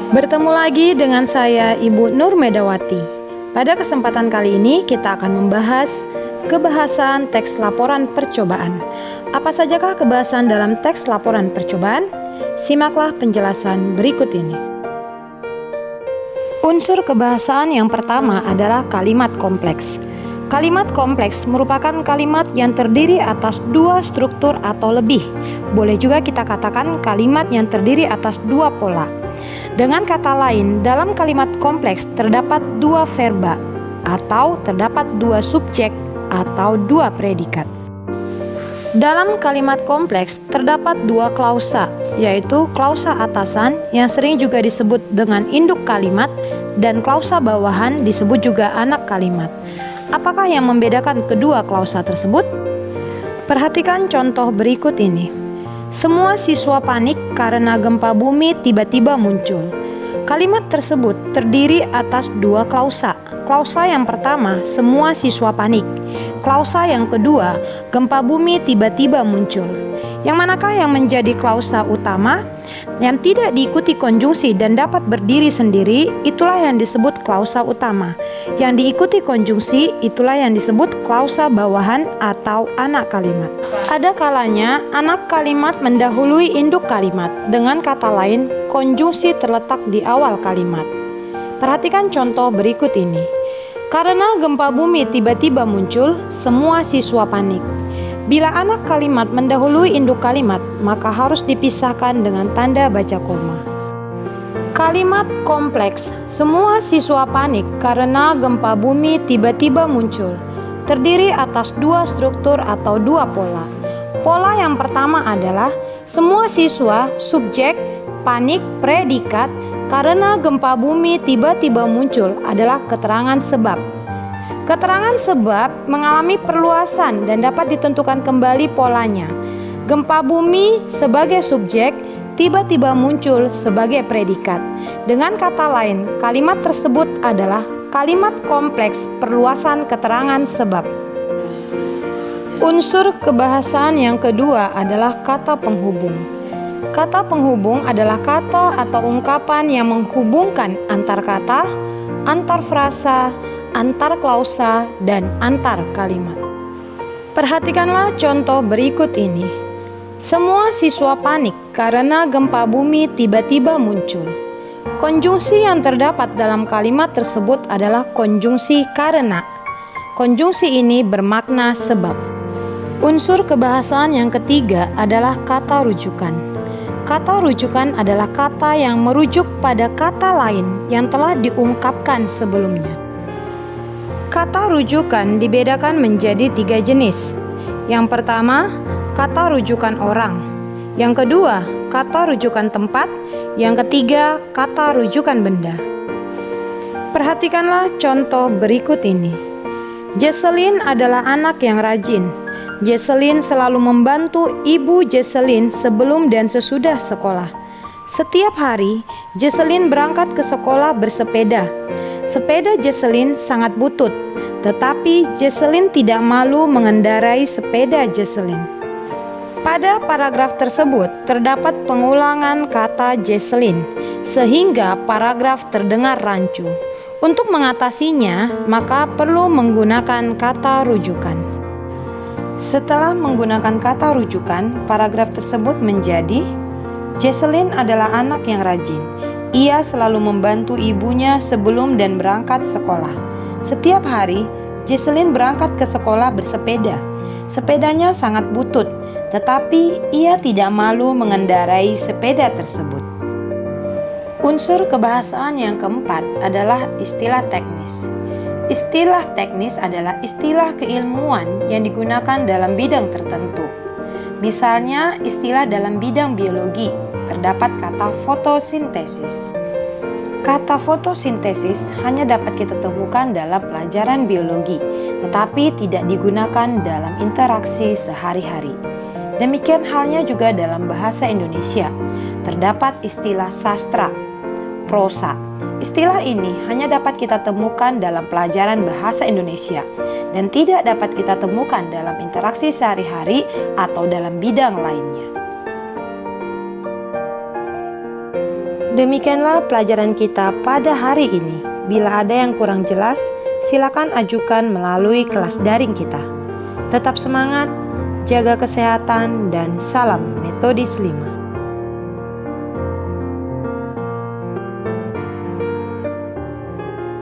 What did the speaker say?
Bertemu lagi dengan saya Ibu Nur Medawati. Pada kesempatan kali ini kita akan membahas kebahasan teks laporan percobaan. Apa sajakah kebahasan dalam teks laporan percobaan? Simaklah penjelasan berikut ini. Unsur kebahasaan yang pertama adalah kalimat kompleks. Kalimat kompleks merupakan kalimat yang terdiri atas dua struktur atau lebih. Boleh juga kita katakan kalimat yang terdiri atas dua pola. Dengan kata lain, dalam kalimat kompleks terdapat dua verba atau terdapat dua subjek atau dua predikat. Dalam kalimat kompleks terdapat dua klausa, yaitu klausa atasan yang sering juga disebut dengan induk kalimat dan klausa bawahan disebut juga anak kalimat. Apakah yang membedakan kedua klausa tersebut? Perhatikan contoh berikut ini. Semua siswa panik karena gempa bumi tiba-tiba muncul. Kalimat tersebut terdiri atas dua klausa. Klausa yang pertama, semua siswa panik. Klausa yang kedua, gempa bumi tiba-tiba muncul. Yang manakah yang menjadi klausa utama? Yang tidak diikuti konjungsi dan dapat berdiri sendiri, itulah yang disebut klausa utama. Yang diikuti konjungsi, itulah yang disebut klausa bawahan atau anak kalimat. Ada kalanya anak kalimat mendahului induk kalimat. Dengan kata lain, konjungsi terletak di awal kalimat. Perhatikan contoh berikut ini. Karena gempa bumi tiba-tiba muncul, semua siswa panik. Bila anak kalimat mendahului induk kalimat, maka harus dipisahkan dengan tanda baca koma. Kalimat kompleks, semua siswa panik karena gempa bumi tiba-tiba muncul, terdiri atas dua struktur atau dua pola. Pola yang pertama adalah semua siswa, subjek, panik, predikat, karena gempa bumi tiba-tiba muncul adalah keterangan sebab. Keterangan sebab mengalami perluasan dan dapat ditentukan kembali polanya. Gempa bumi sebagai subjek, tiba-tiba muncul sebagai predikat. Dengan kata lain, kalimat tersebut adalah kalimat kompleks perluasan keterangan sebab. Unsur kebahasaan yang kedua adalah kata penghubung. Kata penghubung adalah kata atau ungkapan yang menghubungkan antar kata, antar frasa, antar klausa, dan antar kalimat. Perhatikanlah contoh berikut ini. Semua siswa panik karena gempa bumi tiba-tiba muncul. Konjungsi yang terdapat dalam kalimat tersebut adalah konjungsi karena. Konjungsi ini bermakna sebab. Unsur kebahasaan yang ketiga adalah kata rujukan. Kata rujukan adalah kata yang merujuk pada kata lain yang telah diungkapkan sebelumnya. Kata rujukan dibedakan menjadi tiga jenis. Yang pertama, kata rujukan orang. Yang kedua, kata rujukan tempat. Yang ketiga, kata rujukan benda. Perhatikanlah contoh berikut ini. Jesselyn adalah anak yang rajin. Jesselyn selalu membantu ibu Jesselyn sebelum dan sesudah sekolah. Setiap hari, Jesselyn berangkat ke sekolah bersepeda. Sepeda Jesselyn sangat butut, tetapi Jesselyn tidak malu mengendarai sepeda Jesselyn. Pada paragraf tersebut terdapat pengulangan kata Jesselyn, sehingga paragraf terdengar rancu. Untuk mengatasinya, maka perlu menggunakan kata rujukan. Setelah menggunakan kata rujukan, paragraf tersebut menjadi Jesselyn adalah anak yang rajin. Ia selalu membantu ibunya sebelum dan berangkat sekolah. Setiap hari, Jesselyn berangkat ke sekolah bersepeda. Sepedanya sangat butut, tetapi ia tidak malu mengendarai sepeda tersebut. Unsur kebahasaan yang keempat adalah istilah teknis. Istilah teknis adalah istilah keilmuan yang digunakan dalam bidang tertentu. Misalnya, istilah dalam bidang biologi, terdapat kata fotosintesis. Kata fotosintesis hanya dapat kita temukan dalam pelajaran biologi, tetapi tidak digunakan dalam interaksi sehari-hari. Demikian halnya juga dalam bahasa Indonesia. Terdapat istilah sastra, prosa. Istilah ini hanya dapat kita temukan dalam pelajaran bahasa Indonesia dan tidak dapat kita temukan dalam interaksi sehari-hari atau dalam bidang lainnya. Demikianlah pelajaran kita pada hari ini. Bila ada yang kurang jelas, silakan ajukan melalui kelas daring kita. Tetap semangat, jaga kesehatan, dan salam Metodis 5.